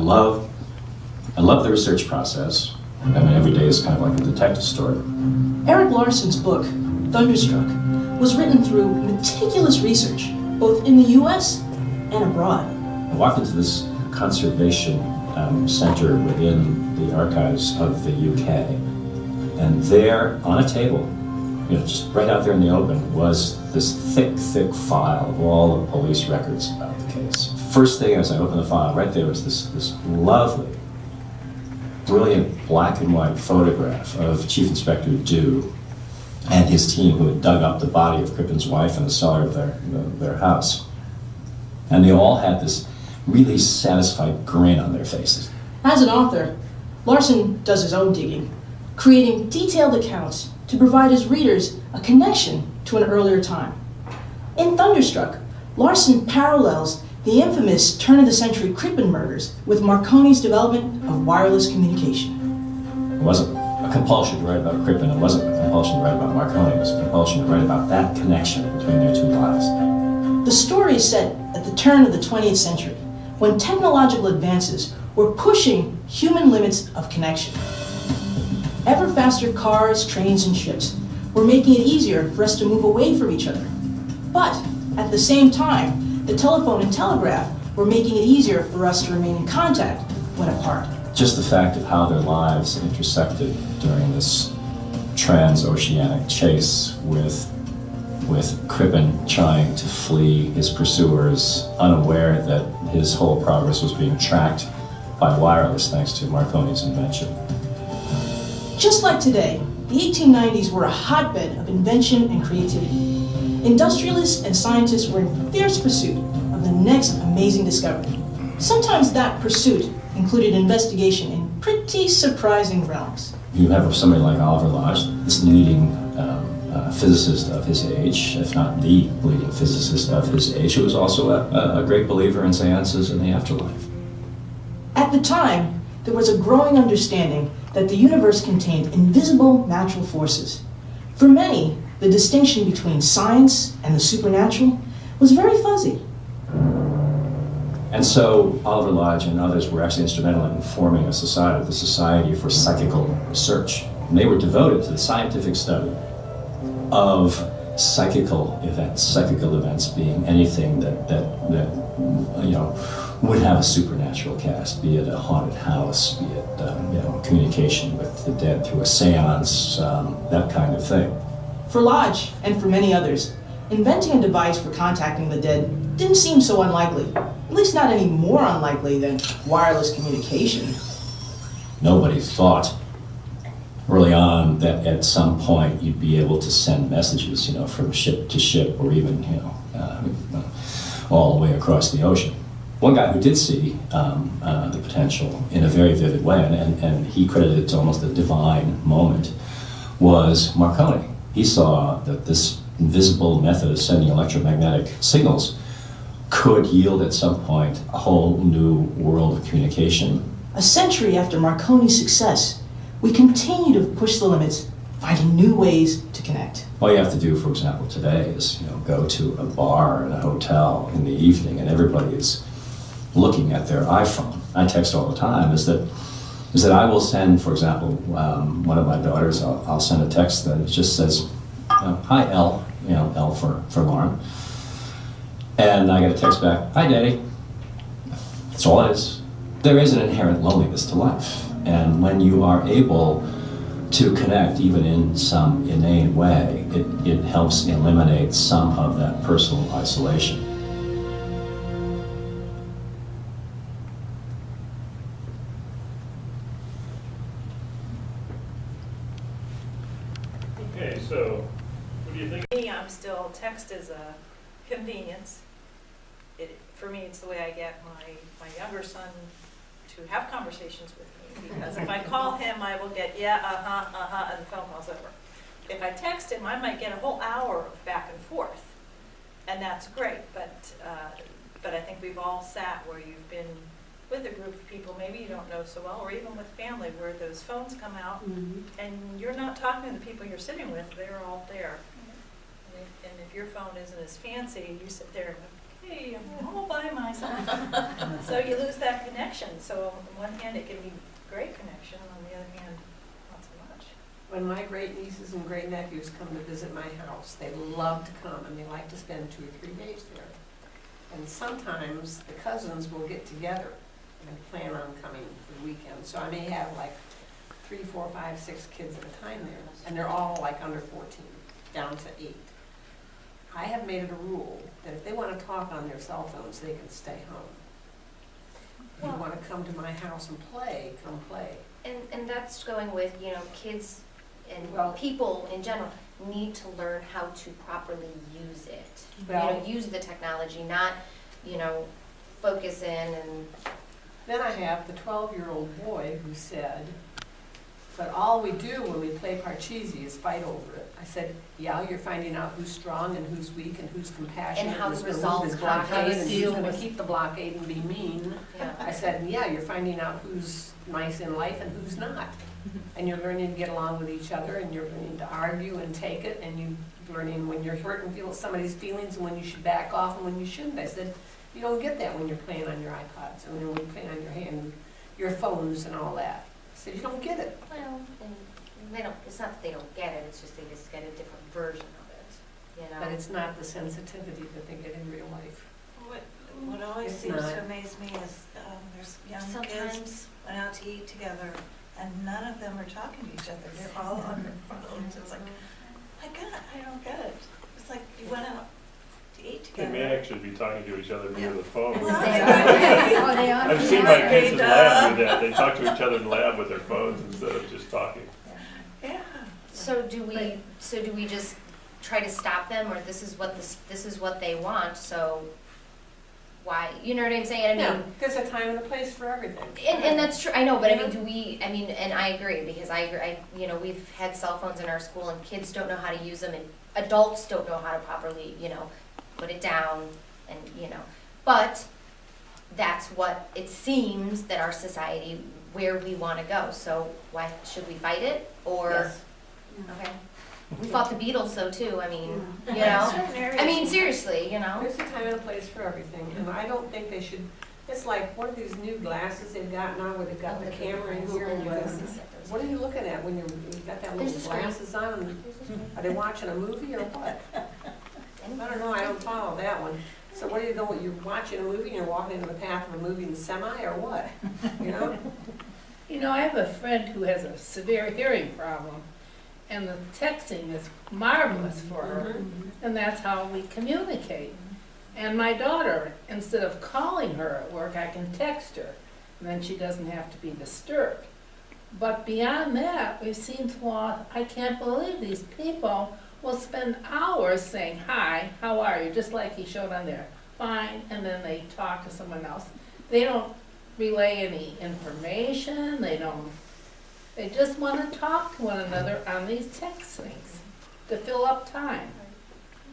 love the research process. I mean, every day is kind of like a detective story. Eric Larson's book, Thunderstruck, was written through meticulous research, both in the US and abroad. I walked into this conservation center within the archives of the UK, and there on a table, just right out there in the open, was this thick file of all the police records about the case. First thing as I opened the file, right there was this lovely, brilliant black and white photograph of Chief Inspector Dew and his team who had dug up the body of Crippen's wife in the cellar of their house. And they all had this really satisfied grin on their faces. As an author, Larson does his own digging, creating detailed accounts to provide his readers a connection to an earlier time. In Thunderstruck, Larson parallels the infamous turn-of-the-century Crippen murders with Marconi's development of wireless communication. It wasn't a compulsion to write about Crippen, it wasn't a compulsion to write about Marconi, it was a compulsion to write about that connection between their two lives. The story is set at the turn of the 20th century, when technological advances were pushing human limits of connection. Ever faster cars, trains, and ships were making it easier for us to move away from each other. But at the same time, the telephone and telegraph were making it easier for us to remain in contact when apart. Just the fact of how their lives intersected during this transoceanic chase with Crippen trying to flee his pursuers, unaware that his whole progress was being tracked by wireless thanks to Marconi's invention. Just like today, the 1890s were a hotbed of invention and creativity. Industrialists and scientists were in fierce pursuit of the next amazing discovery. Sometimes that pursuit included investigation in pretty surprising realms. You have somebody like Oliver Lodge, this leading physicist of his age, if not the leading physicist of his age, who was also a great believer in seances and the afterlife. At the time, there was a growing understanding that the universe contained invisible natural forces. For many, the distinction between science and the supernatural was very fuzzy. And so Oliver Lodge and others were actually instrumental in forming a society, the Society for Psychical Research. And they were devoted to the scientific study of psychical events being anything that would have a supernatural cast, be it a haunted house, be it communication with the dead through a seance, that kind of thing. For Lodge, and for many others, inventing a device for contacting the dead didn't seem so unlikely, at least not any more unlikely than wireless communication. Nobody thought early on that at some point you'd be able to send messages, from ship to ship, or even, all the way across the ocean. One guy who did see the potential in a very vivid way, and he credited it to almost a divine moment, was Marconi. He saw that this invisible method of sending electromagnetic signals could yield at some point a whole new world of communication. A century after Marconi's success, we continue to push the limits, finding new ways to connect. All you have to do, for example, today is go to a bar in a hotel in the evening and everybody is looking at their iPhone. I text all the time, is that I will send, for example, one of my daughters, I'll send a text that just says, hi L, L for Lauren. And I get a text back, hi Daddy. That's all it is. There is an inherent loneliness to life. And when you are able to connect, even in some inane way, it helps eliminate some of that personal isolation. Okay, so what do you think? Me, I'm still, text is a convenience. For me, it's the way I get my younger son to have conversations with me, because if I call him, I will get and the phone call's over. If I text him, I might get a whole hour of back and forth, and that's great. But I think we've all sat where you've been with a group of people maybe you don't know so well, or even with family, where those phones come out, and you're not talking to the people you're sitting with; they're all there. And if your phone isn't as fancy, you sit there and go, hey, I'm all by myself. So you lose that connection. So on one hand, it can be great connection, on the other hand, not so much. When my great nieces and great nephews come to visit my house, they love to come and they like to spend 2 or 3 days there. And sometimes the cousins will get together and plan on coming for the weekend. So I may have like 3, 4, 5, 6 kids at a time there, and they're all like under 14, down to 8. I have made it a rule that if they want to talk on their cell phones, they can stay home. If you want to come to my house and play, come play. And that's going with, you know, kids and Well- people in general need to learn how to properly use it. Well- You know, use the technology, not, you know, focus in and, Then I have the 12-year-old boy who said, but all we do when we play Parcheesi is fight over it. I said, yeah, you're finding out who's strong and who's weak and who's compassionate. And how to who's gonna resolve move his blockade conflicts. and who's going to keep the blockade and be mean. yeah. I said, yeah, you're finding out who's nice in life and who's not. And you're learning to get along with each other, and you're learning to argue and take it, and you're learning when you're hurt and feel somebody's feelings and when you should back off and when you shouldn't. I said, you don't get that when you're playing on your iPods and when you're playing on your phones and all that. I said, you don't get it. Well, and they don't, it's not that they don't get it, it's just they just get a different version of it, you know? But it's not the sensitivity that they get in real life. What always It's seems not. to amaze me is there's young kids Sometimes, went out to eat together and none of them are talking to each other. They're all on their phones. It's like, my God, I don't get it. It's like you went out to eat They together. may actually be talking to each other via the phone. Well, They they are. are. Oh, they are. I've seen my Yeah. kids in lab do that. They talk to each other in lab with their phones instead of just talking. Yeah. so do we just try to stop them, or this is what they want, so why, you know what I'm saying? I Yeah, mean, there's a time and a place for everything. and that's true, I know, but I mean, and I agree, because you know, we've had cell phones in our school and kids don't know how to use them and adults don't know how to properly, you know, put it down and, you know, but that's what it seems that our society, where we wanna go, so why, should we fight it, or? Yes. Okay, we fought the Beatles though too, I mean, you In know, certain areas. I mean, seriously, you know? There's a time and a place for everything, and I don't think they should, it's like one of these new glasses they've got now where they've got the camera in here and you can, what are you looking at when you've got that There's little a screen. glasses on? And are they watching a movie or what? I don't know, I don't follow that one. So what do you know, you're watching a movie and you're walking into the path of a moving semi or what? You know? You know, I have a friend who has a severe hearing problem, and the texting is marvelous for her, and that's how we communicate. And my daughter, instead of calling her at work, I can text her, and then she doesn't have to be disturbed. But beyond that, we've seen flaws. I can't believe these people will spend hours saying, hi, how are you? Just like he showed on there, fine, and then they talk to someone else. They don't relay any information, they just want to talk to one another on these text things to fill up time.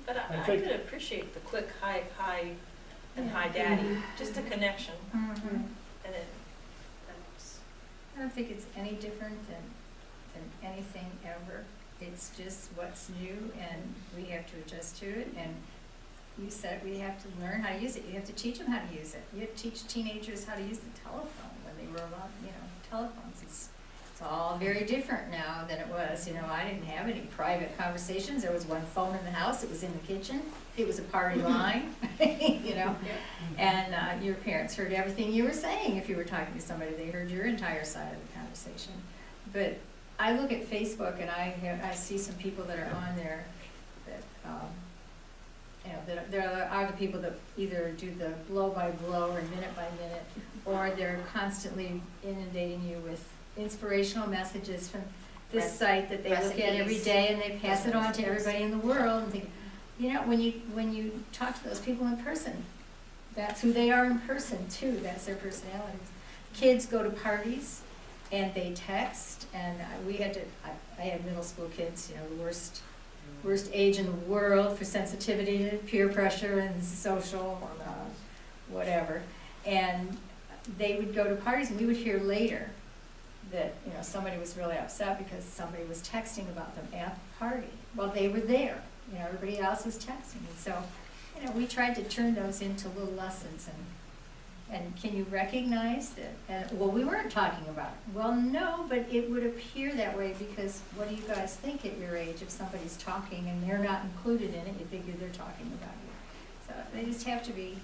But I I think- could appreciate the quick hi, and hi daddy, just a connection, Mhm. and it, that's, I don't think it's any different than anything ever. It's just what's new, and we have to adjust to it, and you said we have to learn how to use it. You have to teach them how to use it. You have to teach teenagers how to use the telephone when they were about, you know, telephones. It's all very different now than it was. You know, I didn't have any private conversations. There was one phone in the house. It was in the kitchen. It was a party line, you know. And your parents heard everything you were saying. If you were talking to somebody, they heard your entire side of the conversation. But I look at Facebook and I see some people that are on there that, you know, there are the people that either do the blow by blow or minute by minute, or they're constantly inundating you with inspirational messages from this site that they look at every Recipes. day, and they pass it on to everybody in the world. And think, you know, when you talk to those people in person, that's who they are in person too. That's their personalities. Kids go to parties and they text, and I had middle school kids, you know, the worst age in the world for sensitivity to peer pressure and social whatever. And they would go to parties, and we would hear later that, you know, somebody was really upset because somebody was texting about them at the party. Well, they were there, you know, everybody else was texting. And so you know, we tried to turn those into little lessons, and can you recognize that? And, well, we weren't talking about it. Well, no, but it would appear that way, because what do you guys think at your age if somebody's talking and they're not included in it, you figure they're talking about you. So they just have to be,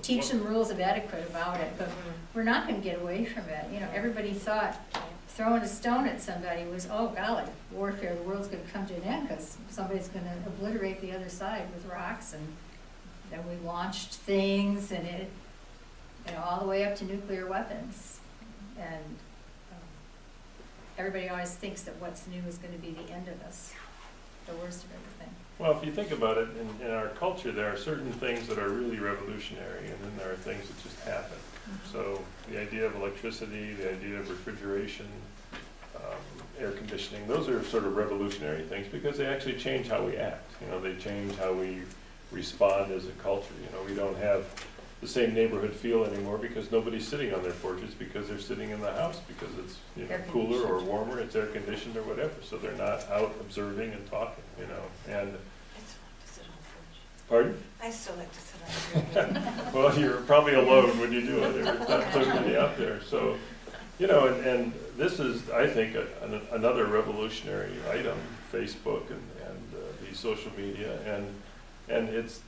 teach them rules of etiquette about it, but we're not gonna get away from it. You know, everybody thought throwing a stone at somebody was, oh golly, warfare, the world's gonna come to an end because somebody's gonna obliterate the other side with rocks, and then we launched things, and it, you know, all the way up to nuclear weapons. And everybody always thinks that what's new is gonna be the end of us, the worst of everything. Well, if you think about it, in our culture, there are certain things that are really revolutionary, and then there are things that just happen. So the idea of electricity, the idea of refrigeration, air conditioning, those are sort of revolutionary things because they actually change how we act. You know, they change how we respond as a culture. You know, we don't have the same neighborhood feel anymore because nobody's sitting on their porches because they're sitting in the house because it's, you know, cooler or warmer, it's air conditioned or whatever. So they're not out observing and talking, you know, and. I still like to sit on the porch. Pardon? I still like to sit on the porch. Well, you're probably alone when you do it. There's not so many out there. So, you know, and this is, I think, another revolutionary item, Facebook and the social media, and it's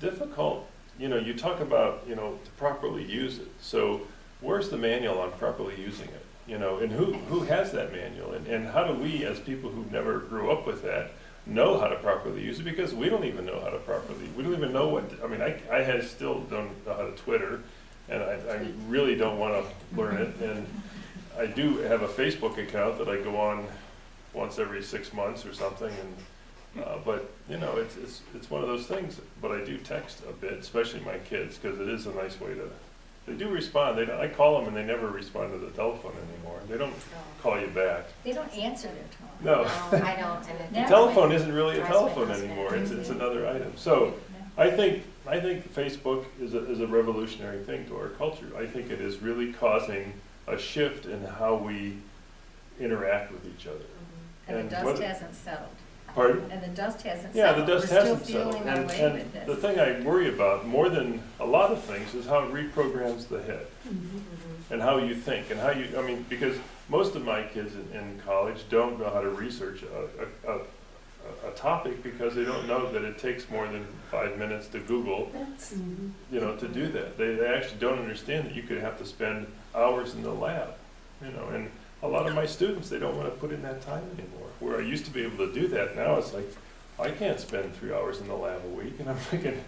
difficult. You know, you talk about, you know, to properly use it. So where's the manual on properly using it? You know, and who has that manual? And how do we, as people who never grew up with that, know how to properly use it? Because we don't even know how to properly, we don't even know what, I mean, I still don't know how to Twitter, and I really don't want to learn it. And I do have a Facebook account that I go on once every 6 months or something, and but you know, it's one of those things. But I do text a bit, especially my kids, because it is a nice way to. They do respond. I call them and they never respond to the telephone anymore. They don't call you back. They don't answer their phone. No. No, I don't. And The Now- telephone isn't really a Drives my telephone husband anymore. It's crazy. another item. So I think Facebook is a revolutionary thing to our culture. I think it is really causing a shift in how we interact with each other. And the dust hasn't settled. Pardon? And the dust hasn't Yeah, settled. the dust hasn't We're still settled. feeling our way And with the this. thing I worry about more than a lot of things is how it reprograms the head and how you think and how you, I mean, because most of my kids in college don't know how to research a topic because they don't know that it takes more than 5 minutes to Google, you know, to do that. They actually don't understand that you could have to spend hours in the lab, you know, and a lot of my students, they don't want to put in that time anymore. Where I used to be able to do that, now it's like, I can't spend 3 hours in the lab a week. And I'm thinking,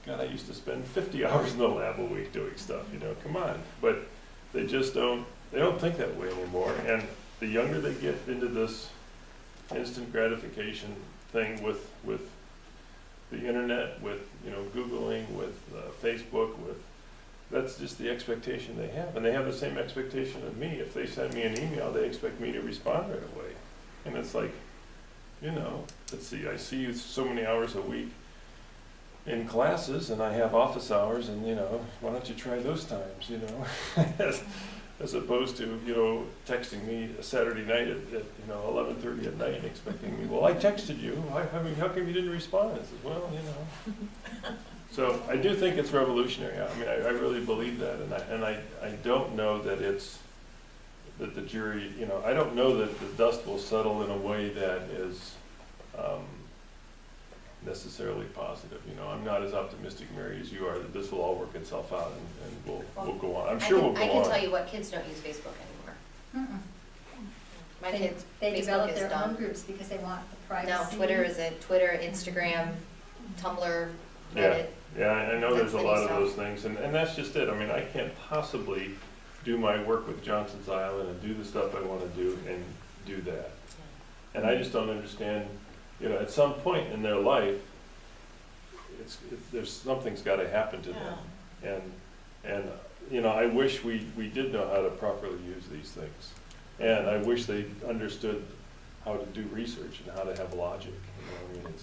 God, I used to spend 50 hours in the lab a week doing stuff, you know, come on. But they just don't think that way anymore. And the younger they get into this instant gratification thing with the internet, with, you know, Googling, with Facebook, that's just the expectation they have. And they have the same expectation of me. If they send me an email, they expect me to respond right away. And it's like, you know, let's see, I see you so many hours a week in classes, and I have office hours, and, you know, why don't you try those times, you know? As opposed to, you know, texting me a Saturday night at you know, 11:30 at night and expecting me, well, I texted you, I mean, how come you didn't respond? I said, well, you know. So I do think it's revolutionary. I mean, I really believe that, and I don't know that that the jury, you know, I don't know that the dust will settle in a way that is necessarily positive. You know, I'm not as optimistic, Mary, as you are that this will all work itself out and we'll go on. I'm sure we'll go on. I can tell you what, kids don't use Facebook anymore. Mm-mm. My They- kids, They Facebook develop is their own done. groups because they want the No, privacy. Twitter, Instagram, Tumblr, Yeah. Reddit. Yeah, I know there's That's a the lot new of stuff. those things, and that's just it. I mean, I can't possibly do my work with Johnson's Island and do the stuff I want to do and do that. And I just don't understand, you know, at some point in their life, there's something's got to happen to them. And you know, I wish we did know how to properly use these things. And I wish they understood how to do research and how to have logic. You know, I mean,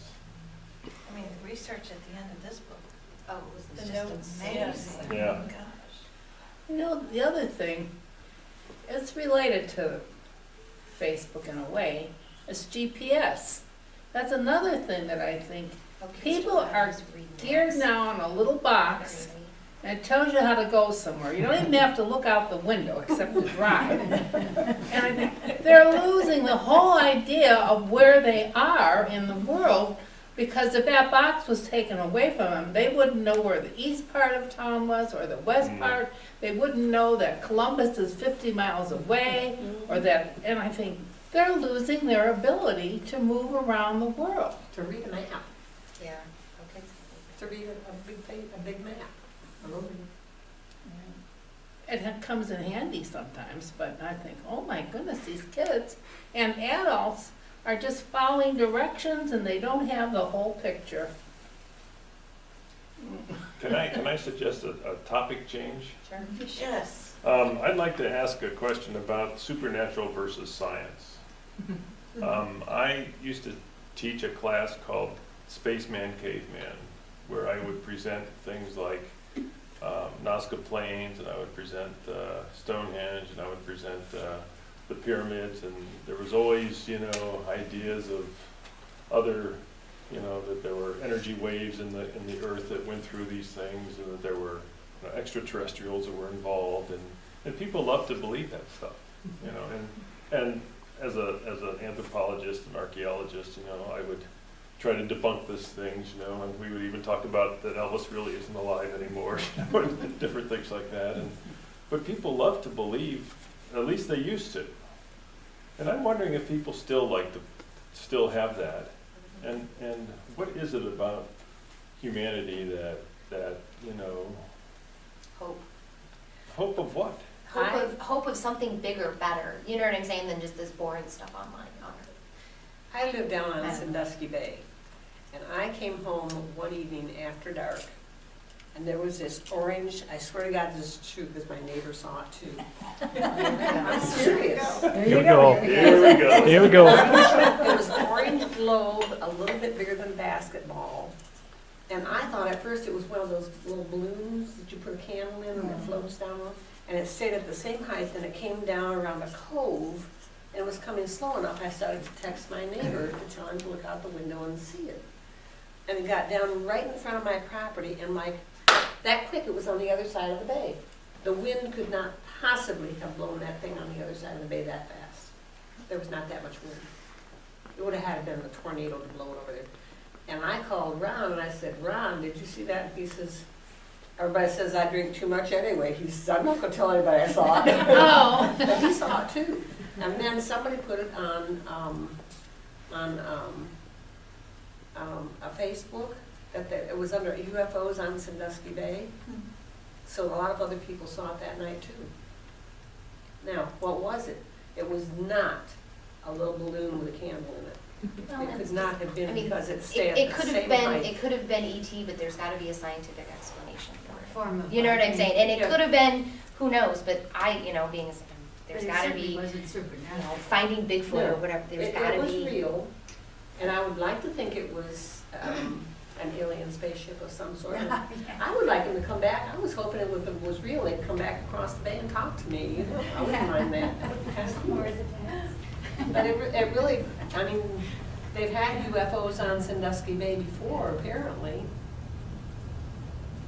I mean, the research at the end of this book, Oh, it was the just notes amazing. made us, Yeah. oh gosh. You know, the other thing, it's related to Facebook in a way, is GPS. That's another thing that I think People are geared now in a little box, and it tells you how to go somewhere. You don't even have to look out the window except to drive. And I think they're losing the whole idea of where they are in the world, because if that box was taken away from them, they wouldn't know where the east part of town was or the west part. They wouldn't know that Columbus is 50 miles away, or that, and I think they're losing their ability to move around the world. To read a map, Yeah, okay. to read a big map. It comes in handy sometimes, but I think, oh my goodness, these kids and adults are just following directions and they don't have the whole picture. Can I suggest a topic change? Sure. Yes. I'd like to ask a question about supernatural versus science. I used to teach a class called Spaceman Caveman, where I would present things like Nazca Plains, and I would present Stonehenge, and I would present the pyramids, and there was always, ideas of other, that there were energy waves in the earth that went through these things, and that there were extraterrestrials that were involved, and people love to believe that stuff, and as an anthropologist and archaeologist, I would try to debunk these things, and we would even talk about that Elvis really isn't alive anymore, and different things like that. But people love to believe, at least they used to. And I'm wondering if people still still have that, and what is it about humanity that hope of what? Hope of something bigger, better, you know what I'm saying, than just this boring stuff online. I live down on Sandusky Bay, and I came home one evening after dark, and there was this orange, I swear to God this is true because my neighbor saw it too. I'm serious. Here we go. Here we go. It was an orange globe, a little bit bigger than a basketball. And I thought at first it was one of those little balloons that you put a candle in and it floats down. And it stayed at the same height, and it came down around a cove, and it was coming slow enough. I started to text my neighbor to tell him to look out the window and see it. And it got down right in front of my property, and like that quick, it was on the other side of the bay. The wind could not possibly have blown that thing on the other side of the bay that fast. There was not that much wind. It would have had to been a tornado to blow it over there. And I called Ron, and I said, Ron, did you see that? And he says, everybody says I drink too much anyway. He says, I'm not going to tell anybody I saw it. Oh. But he saw it too. And then somebody put it on a Facebook, that it was under UFOs on Sandusky Bay. So a lot of other people saw it that night too. Now, what was it? It was not a little balloon with a candle in it. It could not have been because it stayed at the same height. It could have been ET, but there's got to be a scientific explanation for it. Form of You know what I'm life. saying? And it Yeah. could have been, who knows, but being a, there's got to be, Wasn't supernatural. finding Bigfoot or No. whatever, there's It got to was be. real, and I would like to think it was an alien spaceship of some sort. I would like him to come back. I was hoping if it was real, they'd come back across the bay and talk to me. I wouldn't mind that. That would be kind of cool. But it really, I mean, they've had UFOs on Sandusky Bay before, apparently.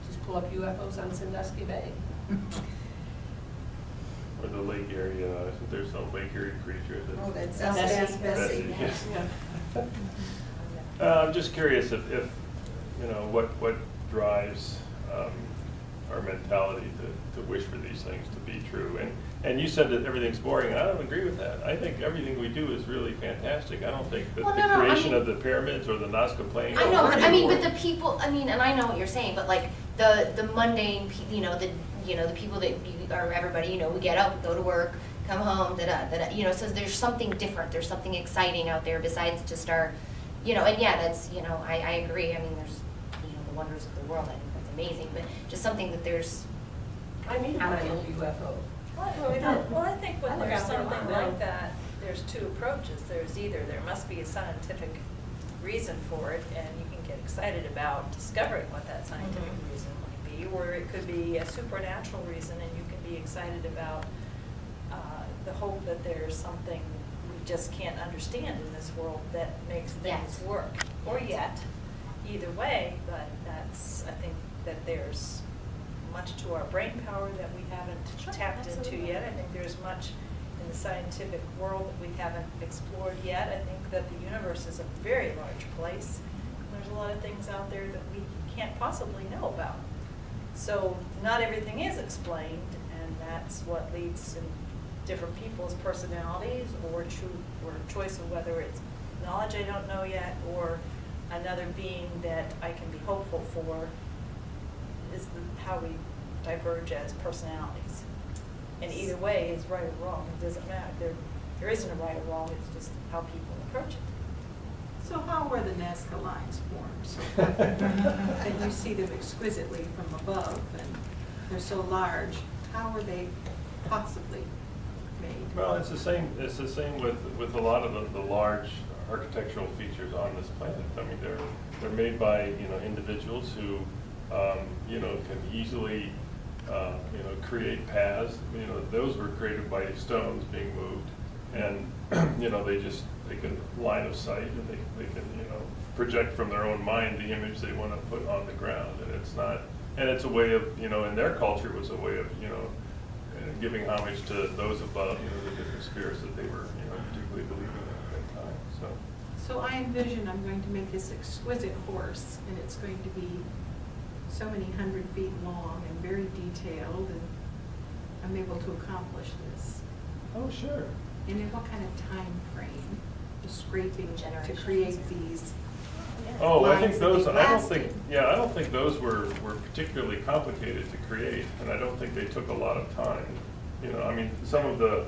Just pull up UFOs on Sandusky Bay. Or the lake area, isn't there some lake area creature Oh, that's... that's Bessie, yes. Yeah. I'm just curious if what drives our mentality to wish for these things to be true. And you said that everything's boring, and I don't agree with that. I think everything we do is really fantastic. I don't think that Well, the no, I creation mean- of the pyramids or the Nazca Plains. I know, are but really but the boring. people, and I know what you're saying, but like the mundane, the people that or everybody, we get up, go to work, come home, so there's something different, there's something exciting out there besides just our, and yeah, that's, I agree. I mean, there's, the wonders of the world. I think that's amazing, but just something that there's. I mean, Out my there. old UFO. Well, I think when I look there's out there a lot something now. like that, there's two approaches. There's either there must be a scientific reason for it, and you can get excited about discovering what that scientific reason might be, or it could be a supernatural reason, and you can be excited about the hope that there's something we just can't understand in this world that makes things Yes. work. Or yet, either way, but I think that there's much to our brain power that we haven't tapped into yet. I think there's much in the scientific world that we haven't explored yet. I think that the universe is a very large place. There's a lot of things out there that we can't possibly know about. So not everything is explained, and that's what leads in different people's personalities or choice of whether it's knowledge I don't know yet or another being that I can be hopeful for is how we diverge as personalities. And either way is right or wrong. It doesn't matter. There isn't a right or wrong. It's just how people approach it. So how were the Nazca lines formed? And you see them exquisitely from above, and they're so large. How were they possibly made? Well, it's the same with a lot of the large architectural features on this planet. I mean, they're made by individuals who can easily create paths. Those were created by stones being moved, and they can line of sight, and they can project from their own mind the image they want to put on the ground, and it's a way of in their culture it was a way of giving homage to those above, the different spirits that they were particularly believing in at that time. So I envision I'm going to make this exquisite horse, and it's going to be so many 100 feet long and very detailed, and I'm able to accomplish this. Oh, sure. And in what kind of time frame? The scraping to Generations. create these. Oh, I think lines those. that I they don't think those were particularly complicated to create, and I don't think they took a lot of time. I mean, some of the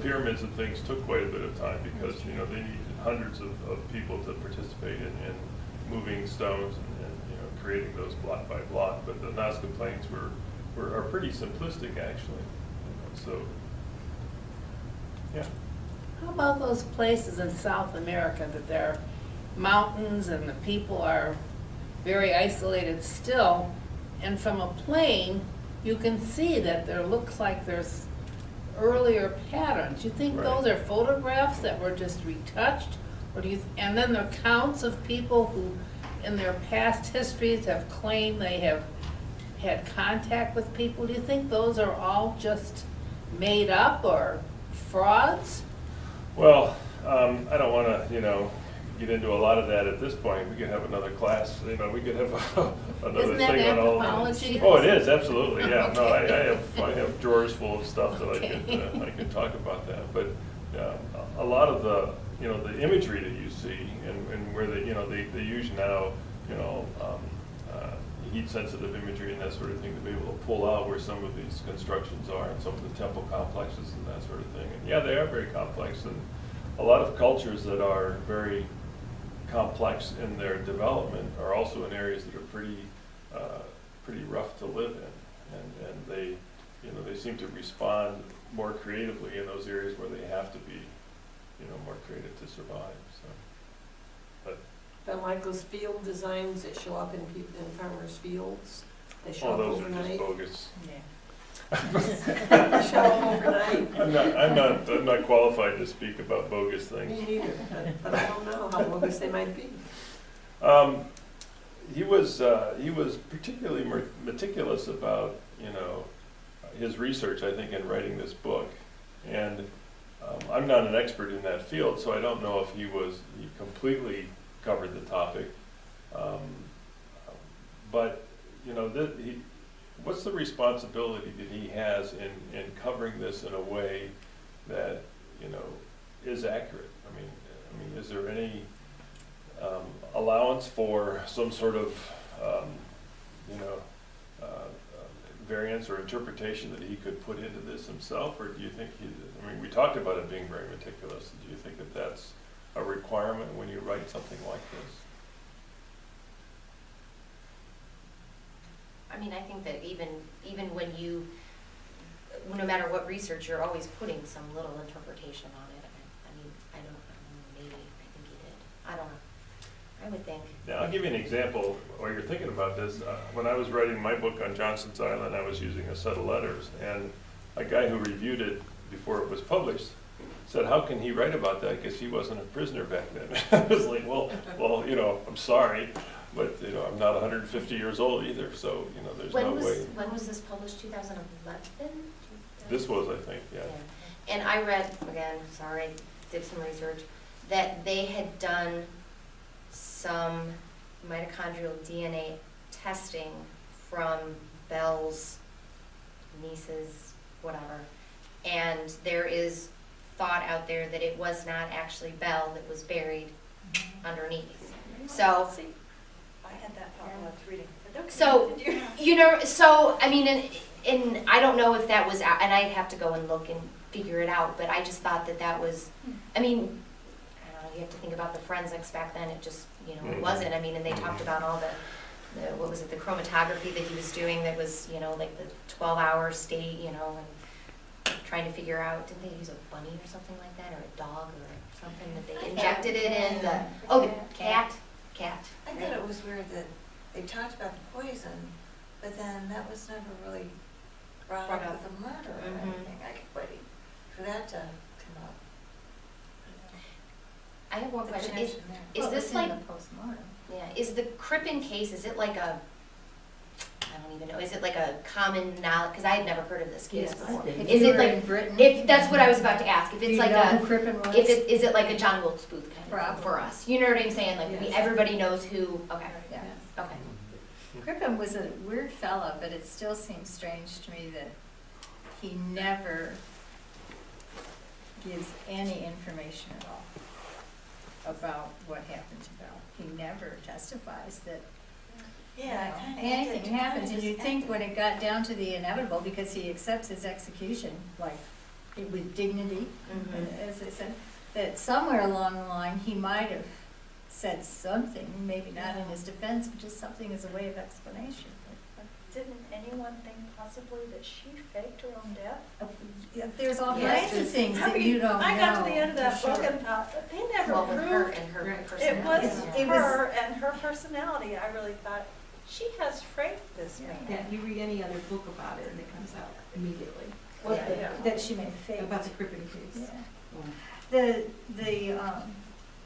pyramids and things took quite a bit of time because they needed hundreds of people to participate in moving stones and creating those block by block. But the Nazca plains are pretty simplistic actually. So, yeah. How about those places in South America that there are mountains and the people are very isolated still, and from a plane you can see that there looks like there's earlier patterns. You think Right. those are photographs that were just retouched, or and then the accounts of people who in their past histories have claimed they have had contact with people? Do you think those are all just made up or frauds? Well, I don't want to, get into a lot of that at this point. We could have another class. We could have another Isn't that thing on all. anthropology? Oh, it is absolutely. Yeah. No, Okay. I have drawers full of stuff that I could talk about that. But a lot of the the imagery that you see and where they use now heat sensitive imagery and that sort of thing to be able to pull out where some of these constructions are and some of the temple complexes and that sort of thing. And yeah, they are very complex, and a lot of cultures that are very complex in their development are also in areas that are pretty rough to live in, and they seem to respond more creatively in those areas where they have to be more creative to survive. So, But like those field designs that show up in farmers' fields, they show all up those are overnight. just bogus. They show up overnight. I'm not qualified to speak about bogus Me things. neither, but I don't know how bogus they might be. He was particularly meticulous about his research, I think, in writing this book, and I'm not an expert in that field, so I don't know if he completely covered the topic, but what's the responsibility that he has in covering this in a way that is accurate? I mean, is there any allowance for some sort of variance or interpretation that he could put into this himself, or do you think we talked about it being very meticulous. Do you think that that's a requirement when you write something like this? I mean, I think that even when no matter what research, you're always putting some little interpretation on it. I don't know, maybe, I think he did. I don't know. I would think. Yeah, I'll give you an example while you're thinking about this. When I was writing my book on Johnson's Island, I was using a set of letters, and a guy who reviewed it before it was published said, how can he write about that, because he wasn't a prisoner back then. I was like, well, I'm sorry, but, I'm not 150 years old either, so, there's no way. When was this published, 2011? This was, I think, yeah. And I read, again, sorry, did some research, that they had done some mitochondrial DNA testing from Bell's nieces, whatever. And there is thought out there that it was not actually Bell that was buried underneath. So, See, I had that thought when I was reading. But okay, so, did you? I mean, and I don't know if that was, and I'd have to go and look and figure it out, but I just thought that was, I mean, I don't know, you have to think about the forensics back then, it just, it wasn't, I mean, and they talked about all the what was it, the chromatography that he was doing that was, like the 12-hour state, and trying to figure out, did they use a bunny or something like that, or a dog or something that they injected it in, the cat. I thought it was weird that they talked about the poison, but then that was never really brought up with a murder or anything. I kept waiting for that to come up. I have one The question, connection there. is this like, the postmortem? is the Crippen case, is it like a, I don't even know, is it like a common knowledge, because I had never heard of this case before. Is it like, Britain? if, that's what I was about to ask, if it's like a, Crippen was? is it like a John Wilkes Booth kind of Probably. for us? You know what I'm saying, like, Yes. everybody knows who, okay, Yeah. okay. Crippen was a weird fella, but it still seems strange to me that he never gives any information at all about what happened to Bell. He never testifies that Yeah, I kinda anything did, happens, and just you'd think ended. when it got down to the inevitable, because he accepts his execution, like, with dignity, as I said, that somewhere along the line, he might have said something, maybe not in his defense, but just something as a way of explanation. Didn't anyone think possibly that she faked her own death? There's all Yes. kinds of things I that mean, you don't know. I got to the end of that for book sure. and they never Well, with her proved and her Right. it personality. was It was- her and her personality. I really thought, she has framed this man. Yeah, you read any other book about it and it comes out immediately, Yeah. That she may fake. about the Crippen case. Yeah. That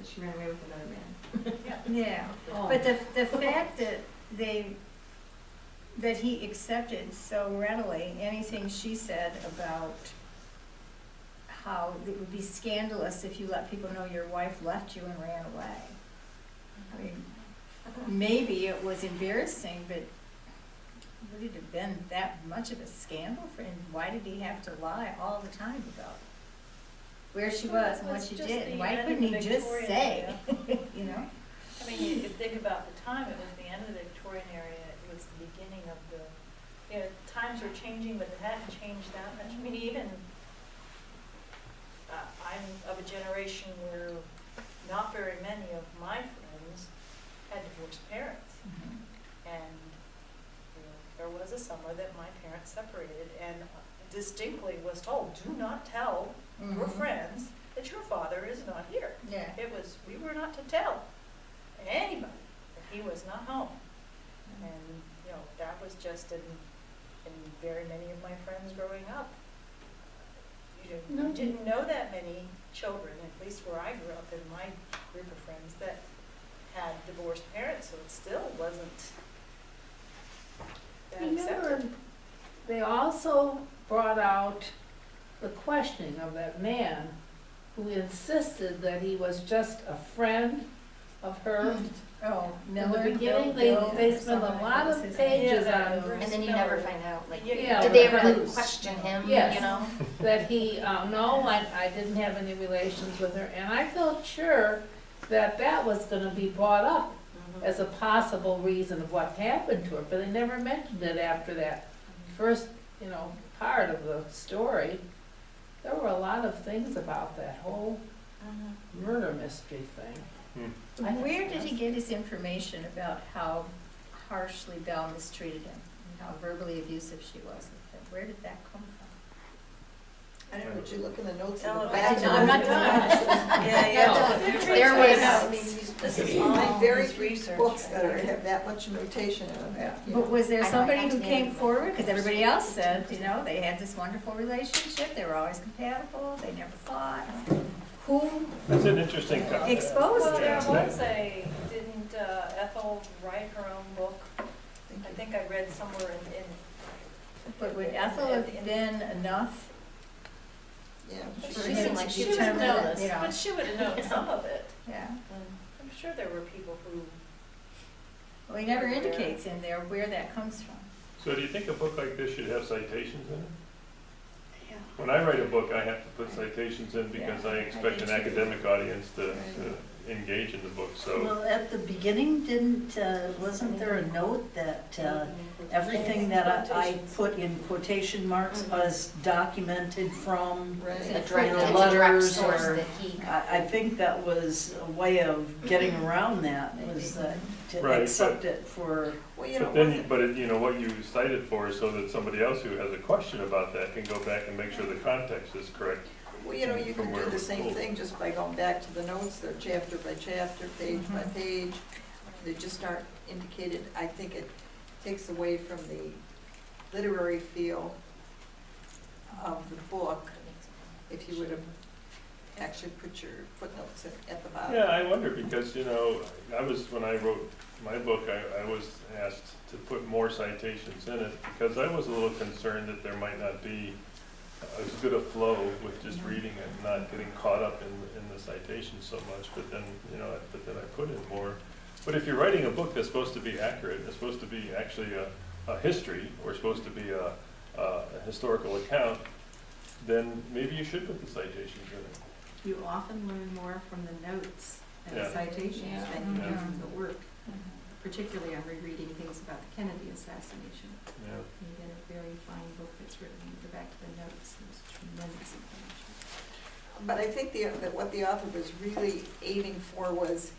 she ran away with another man. Yeah, but the fact that he accepted so readily anything she said about how it would be scandalous if you let people know your wife left you and ran away. I mean, maybe it was embarrassing, but would it have been that much of a scandal for him? Why did he have to lie all the time about where she was and what It's she just did? the And why end of couldn't he the just Victorian say, era. you know? I mean, you think about the time, it was the end of the Victorian era, it was the beginning of the, times were changing, but it hadn't changed that much. I mean, even, I'm of a generation where not very many of my friends had divorced parents. And, there was a summer that my parents separated and distinctly was told, do not tell your friends that your father is not here. Yeah. It was, we were not to tell anybody that he was not home. And, that was just in very many of my friends growing up. You didn't know that many children, at least where I grew up in my group of friends, that had divorced parents, so it still wasn't that accepted. They also brought out the questioning of that man who insisted that he was just a friend of her. Oh, In Miller. the beginning, Bill, they or spent a something, lot what was of his name? pages Yeah, on Bruce And then you never find out, like, Yeah, did they ever like Bruce. question him, Yes. you know? that he, no, I didn't have any relations with her, and I felt sure that was gonna be brought up as a possible reason of what happened to her, but they never mentioned it after that first, part of the story. There were a lot of things about that whole murder mystery thing. I think Where did he get his information about how harshly Belle mistreated him and how verbally abusive she was? Where did that come from? I don't know, did you look in the notes in No, the but back? I'm not Yeah, There was- this is I all find very this few research. books that have that much notation in them. you know. But was there I know, I somebody got who to the came end of it. forward? Because everybody else said, you know, they had this wonderful relationship, they were always compatible, they never fought. Who That's an interesting comment. exposed Well, there it? was didn't Ethel write her own book? I think I read somewhere in. But would Ethel have been enough? Yeah. But For she him, would- like, she she would have determined known, that, you know. but she would have known some of it. Yeah. I'm sure there were people who. Well, he never indicates in there where that comes from. So do you think a book like this should have citations in it? Yeah. When I write a book, I have to put citations in because Yeah, I I expect do an too. academic audience to engage in the book, so. Well, at the beginning, wasn't there a note that everything that I put in quotation marks was documented from, Right. It's a you direct, know, it's a direct letters source or, that he. I think that was a way of getting around that, was to Right, accept it for, Well, you know, But then, wasn't- what you cited for is so that somebody else who has a question about that can go back and make sure the context is correct. well, you know, you From can where do it the was same pulled. thing just by going back to the notes, they're chapter by chapter, page by page. They just aren't indicated. I think it takes away from the literary feel of the book if you would have actually put your footnotes at the bottom. Yeah, I wonder because, when I wrote my book, I was asked to put more citations in it because I was a little concerned that there might not be as good a flow with just reading it, and not getting caught up in the citations so much, but then I put in more. But if you're writing a book that's supposed to be accurate, it's supposed to be actually a history, or supposed to be a historical account, then maybe you should put the citations in it. You often learn more from the notes and the Yeah. citations than you do Yeah. from the work, particularly on rereading things about the Kennedy assassination. Yeah. You get a very fine book that's written, you go back to the notes, and there's tremendous information. But I think that what the author was really aiming for was,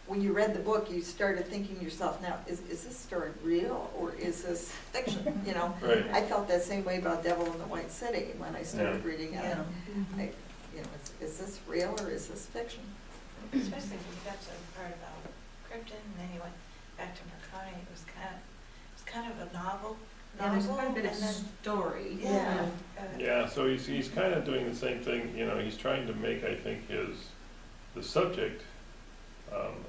when you read the book, you started thinking to yourself, now, is this story real or is this fiction? You know, Right. I felt that same way about Devil in the White City when I started reading it. yeah. Is this real or is this fiction? Yeah, there's quite a bit of and then- story. Yeah. Yeah, so he's kind of doing the same thing, he's trying to make, I think, the subject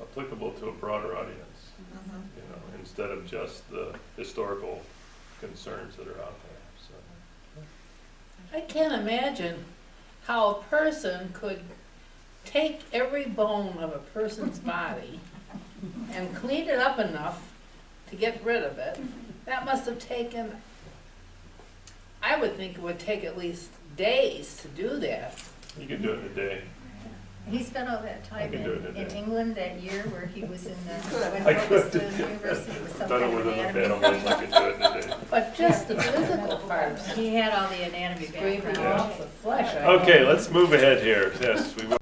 applicable to a broader audience, Mhm. instead of just the historical concerns that are out there, so. I can't imagine how a person could take every bone of a person's body and clean it up enough to get rid of it. That must have taken, I would think it would take at least days to do that. You can do it in a day. He spent all that I time can do it in a in day. England that year where he was in the, could. I what was could. the university with some Done kind it of within the anatomy. Phantom List, I could do it in a day. But just the physical parts, He had all the anatomy scraping background. off the flesh. I Okay, know. let's move ahead here, yes, we will.